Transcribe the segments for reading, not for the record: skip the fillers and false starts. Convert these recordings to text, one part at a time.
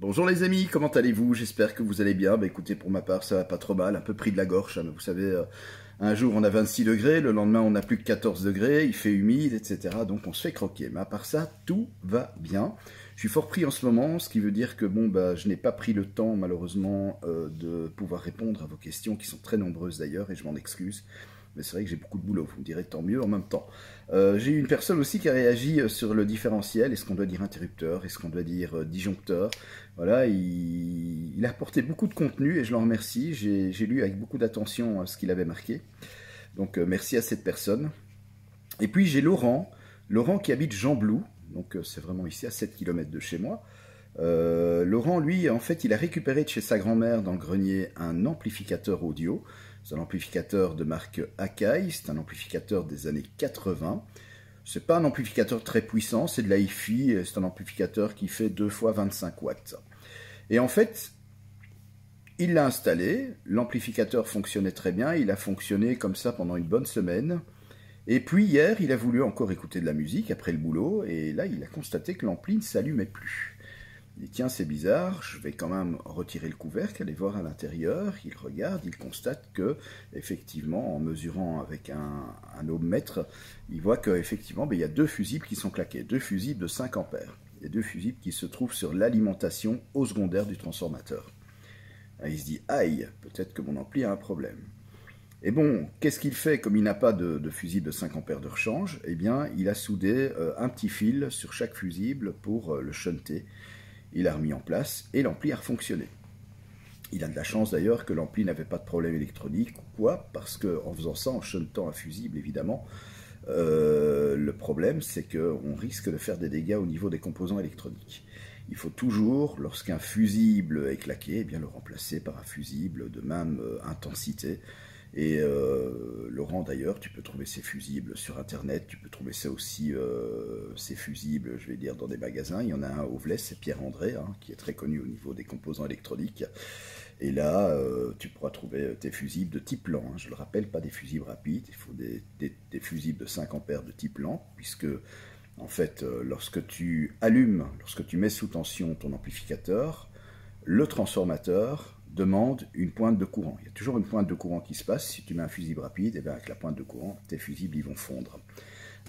Bonjour les amis, comment allez-vous? J'espère que vous allez bien. Bah écoutez, pour ma part, ça va pas trop mal, un peu pris de la gorge, hein, mais vous savez, un jour on a 26 degrés, le lendemain on a plus que 14 degrés, il fait humide, etc. Donc on se fait croquer. Mais à part ça, tout va bien. Je suis fort pris en ce moment, ce qui veut dire que bon, bah, je n'ai pas pris le temps, malheureusement, de pouvoir répondre à vos questions, qui sont très nombreuses d'ailleurs, et je m'en excuse. Mais c'est vrai que j'ai beaucoup de boulot, vous me direz tant mieux en même temps. J'ai eu une personne aussi qui a réagi sur le différentiel, est-ce qu'on doit dire interrupteur, est-ce qu'on doit dire disjoncteur. Voilà, il a apporté beaucoup de contenu et je l'en remercie. J'ai lu avec beaucoup d'attention ce qu'il avait marqué. Donc merci à cette personne. Et puis j'ai Laurent qui habite Jean-Blou, donc c'est vraiment ici à 7 km de chez moi. Laurent, lui, en fait, il a récupéré de chez sa grand-mère dans le grenier un amplificateur audio. C'est un amplificateur de marque Akai, c'est un amplificateur des années 80. C'est pas un amplificateur très puissant, c'est de la hi-fi, c'est un amplificateur qui fait 2 fois 25 watts. Et en fait, il l'a installé, l'amplificateur fonctionnait très bien, il a fonctionné comme ça pendant une bonne semaine. Et puis hier, il a voulu encore écouter de la musique après le boulot, et là, il a constaté que l'ampli ne s'allumait plus. Il dit, tiens, c'est bizarre, je vais quand même retirer le couvercle, aller voir à l'intérieur. Il regarde, il constate que, effectivement, en mesurant avec un ohmmètre, il voit qu'effectivement, il y a deux fusibles qui sont claqués, deux fusibles de 5 ampères, et deux fusibles qui se trouvent sur l'alimentation au secondaire du transformateur. Alors, il se dit, aïe, peut-être que mon ampli a un problème. Et bon, qu'est-ce qu'il fait comme il n'a pas de fusible de 5 ampères de rechange? Eh bien, il a soudé un petit fil sur chaque fusible pour le shunter. Il a remis en place et l'ampli a refonctionné. Il a de la chance d'ailleurs que l'ampli n'avait pas de problème électronique ou quoi, parce qu'en faisant ça, en shuntant un fusible évidemment, le problème c'est qu'on risque de faire des dégâts au niveau des composants électroniques. Il faut toujours, lorsqu'un fusible est claqué, eh bien, le remplacer par un fusible de même intensité. Et Laurent, d'ailleurs, tu peux trouver ces fusibles sur Internet, tu peux trouver ça aussi, ces fusibles, je vais dire, dans des magasins. Il y en a un au Vlès, c'est Pierre-André, hein, qui est très connu au niveau des composants électroniques. Et là, tu pourras trouver tes fusibles de type LAN. Hein. Je le rappelle, pas des fusibles rapides, il faut des fusibles de 5 ampères de type LAN, puisque, en fait, lorsque tu allumes, lorsque tu mets sous tension ton amplificateur, le transformateur demande une pointe de courant. Il y a toujours une pointe de courant qui se passe. Si tu mets un fusible rapide, et bien avec la pointe de courant, tes fusibles ils vont fondre.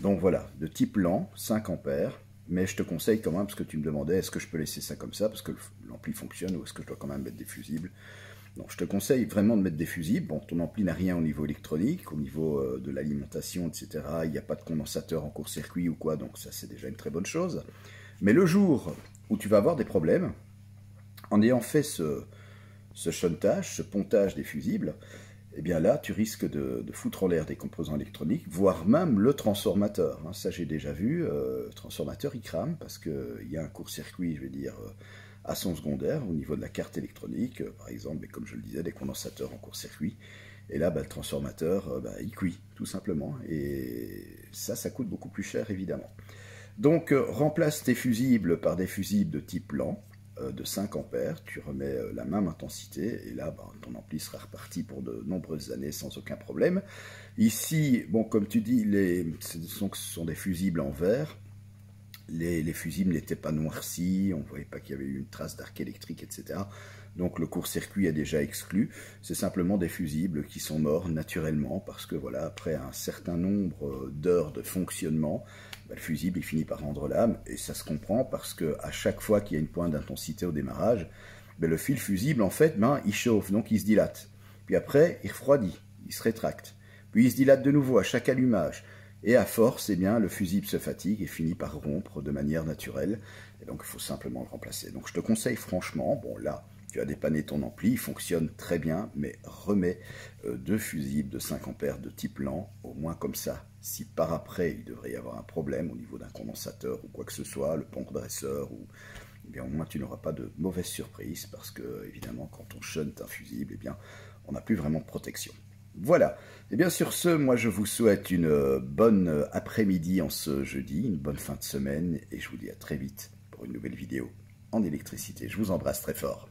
Donc voilà, de type LAN, 5 ampères. Mais je te conseille quand même, parce que tu me demandais, est-ce que je peux laisser ça comme ça, parce que l'ampli fonctionne, ou est-ce que je dois quand même mettre des fusibles? Donc je te conseille vraiment de mettre des fusibles. Bon, ton ampli n'a rien au niveau électronique, au niveau de l'alimentation, etc. Il n'y a pas de condensateur en court-circuit ou quoi, donc ça c'est déjà une très bonne chose. Mais le jour où tu vas avoir des problèmes, en ayant fait ce shuntage, ce pontage des fusibles, eh bien là, tu risques de foutre en l'air des composants électroniques, voire même le transformateur. Hein, ça, j'ai déjà vu. Le transformateur, il crame parce qu'il y a un court-circuit, je vais dire, à son secondaire, au niveau de la carte électronique, par exemple, et comme je le disais, des condensateurs en court-circuit. Et là, le transformateur, il cuit, tout simplement. Et ça coûte beaucoup plus cher, évidemment. Donc, remplace tes fusibles par des fusibles de type LAN, de 5 ampères, tu remets la même intensité, et là, ton ampli sera reparti pour de nombreuses années sans aucun problème. Ici, bon, comme tu dis, ce sont des fusibles en verre. Les fusibles n'étaient pas noircis, on ne voyait pas qu'il y avait eu une trace d'arc électrique, etc. Donc le court-circuit est déjà exclu. C'est simplement des fusibles qui sont morts naturellement parce que voilà, après un certain nombre d'heures de fonctionnement, le fusible il finit par rendre l'âme et ça se comprend parce que à chaque fois qu'il y a une pointe d'intensité au démarrage, le fil fusible en fait, il chauffe, donc il se dilate. Puis après, il refroidit, il se rétracte. Puis il se dilate de nouveau à chaque allumage. Et à force, eh bien, le fusible se fatigue et finit par rompre de manière naturelle. Et donc, il faut simplement le remplacer. Donc, je te conseille franchement, bon là, tu as dépanné ton ampli, il fonctionne très bien, mais remets deux fusibles de 5 ampères de type LAN, au moins comme ça. Si par après, il devrait y avoir un problème au niveau d'un condensateur ou quoi que ce soit, le pont dresseur, eh bien, au moins tu n'auras pas de mauvaise surprise, parce que, évidemment, quand on shunt un fusible, eh bien, on n'a plus vraiment de protection. Voilà, et bien sur ce, moi je vous souhaite une bonne après-midi en ce jeudi, une bonne fin de semaine, et je vous dis à très vite pour une nouvelle vidéo en électricité. Je vous embrasse très fort.